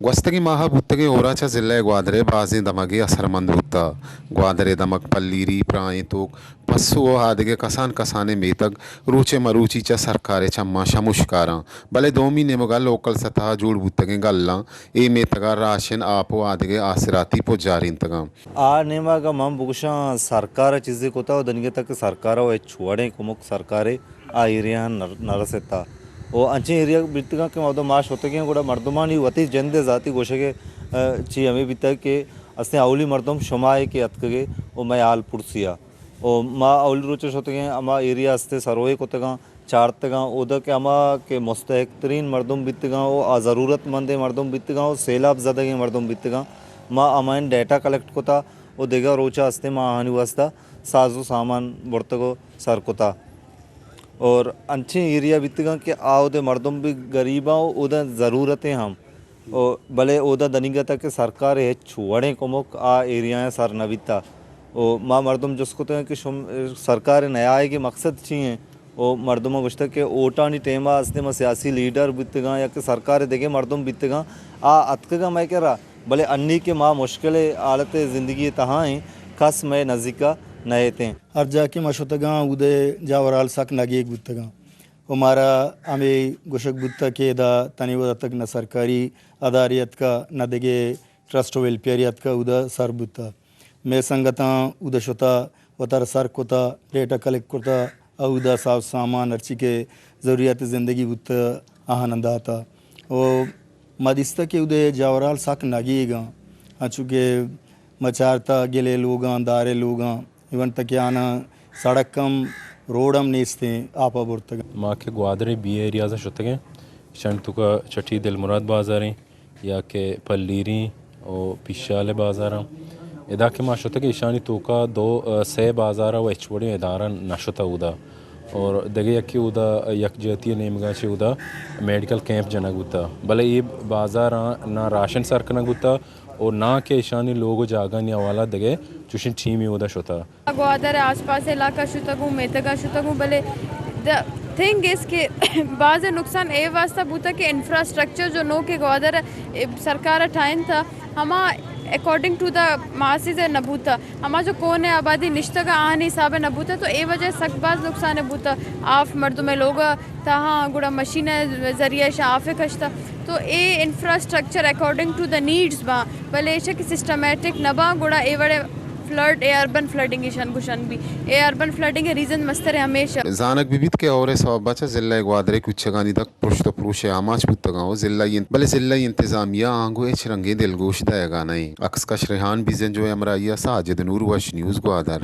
वस्तगी माह बुत्तगे ओराचा जिल्ला ग्वादरे बाजे दमगे असरमंद बुत्ता ग्वादरे दमक पल्लीरी प्राय तोक पस्सु ओ हादगे कसान कसाने मेतग रूचे मरूचीचा सरकारे चम्मा शमुष्कारा भले 2 महीने मगा लोकल सतह जुड़ बुत्तगे गल्ला ए मेतगा राशन आपो आदगे आसिराती पो जारिंतगा ಆ ನೇಮಾಗ ಮಂ ಬಹುಶಃ ಸರ್ಕಾರ ಚೀಸಿ ಕೂತಾವ ದನಿಗೆ ತಕ್ಕ ಸರ್ಕಾರ ಹೆಚ್ಚುವಡೆ ಕುಮುಕ್ ಸರ್ಕಾರಿ ಆ ಏರಿಯಾ ನರಸೆತ್ತ ओ अंचे एरिया बितगा के मदो माश होते के गुड़ा मर्दमानी वती जंदे जाती गोशे के ची हमें बिता के अस्ते औली मर्दम शमाए के अतके ओ मैं आल पुरसिया ओ मा औली रोचे होते के अमा एरिया अस्ते सरोए कोतगा चार तगा ओदा के अमा के मुस्तहिक तरीन मर्दम बितगा ओ ज़रूरतमंद मर्दम बितगा ओ सैलाब ज़्यादा के मर्दम बितगा मा अमाइन डाटा कलेक्ट कोता ओ देगा रोचा अस्ते मा हानि वास्ता साजो सामान बर्तगो सर कोता और अच्छे एरिया बितगा के आओदे मर्दम भी गरीबा उदा ज़रूरतें हम और भले उदा दनिगता के सरकार है छुआड़े कोमक आ एरिया सर नविता ओ माँ मर्दम जिसको तो कि सरकार नया है कि मकसद चाहिए ओ मर्दम गुश्ता के ओटा नहीं टेमा अस्ते में सियासी लीडर बितगा या कि सरकार देखे मर्दम बितगा आ अतका मैं कह रहा भले अन्नी के माँ मुश्किल हालत ज़िंदगी तहाँ खस मैं नज़ीका नए थे हर जाके मशोतगा उदय जावराल सक नगे गुत्तगा हमारा हमें गुशक बुत्ता के दा तनिवदा तक न सरकारी आधारियत का न देगे ट्रस्ट वेलफेयरियत का उदा सर बुत्ता मैं संगता उदा शोता वतर सर कोता डेटा कलेक्ट कोता उदा साफ सामान अर्ची के ज़रूरियात ज़िंदगी बुत्ता आनंद आता ओ मदिस्ता के उदय जावराल सक नगेगा चूँकि मचारता गिले लोगा दारे लोगा इवन तक आना सड़क कम रोडम नेस्ते आपा बुर्तग माँ के ग्वादरे बी एरियाज शुतगे शन तुका चटी दिल मुराद बाजारें या के पल्लीरी और पिशाले बाजार इदा के माँ शुतगे ईशानी तुका दो से बाजार व एचवड़ी इदारा नशुता उदा और दगे यकी उदा यक जतीय नेमगा चे उदा मेडिकल कैंप जनक उता भले ये बाजार ना राशन सरकना गुता और ना के ईशानी लोग जागा नहीं वाला दगे चुशिन टीम ही उदा शुता ग्वादर आसपास इलाका शुतगु मेतगा शुतगु भले द थिंग इज के बाज़ नुकसान ए वास्ता बूता के इंफ्रास्ट्रक्चर जो नो के ग्वादर सरकार ठाइन था हमा अकॉर्डिंग टू द मासिस नबूता हमा जो कौन है आबादी निश्तगा आन हिसाब है नबूता तो ए वजह सकबाज नुकसान है बूता आफ मर्दों में लोग तहाँ गुड़ा मशीन ज़रिए आफे कश्ता तो ए infrastructure according to the needs बा भले ऐसे कि सिस्टमेटिक नबा गुड़ा ए बड़े फ्लड ए अर्बन फ्लडिंग ईशान कुशन भी ए अर्बन फ्लडिंग रीजन मस्तर है हमेशा जानक बिबित के और सवाबाचा जिल्ला ग्वादरे कुच्छगानी तक पुरुष पुरुषे आमाच पुत्तगाओ भले जिल्ला इंतजामिया आंगो एच रंगे दिलगोश दयागा नहीं अक्स का शरेहान बिजन जो अमराइया साजिद नूर वश न्यूज़ ग्वादर।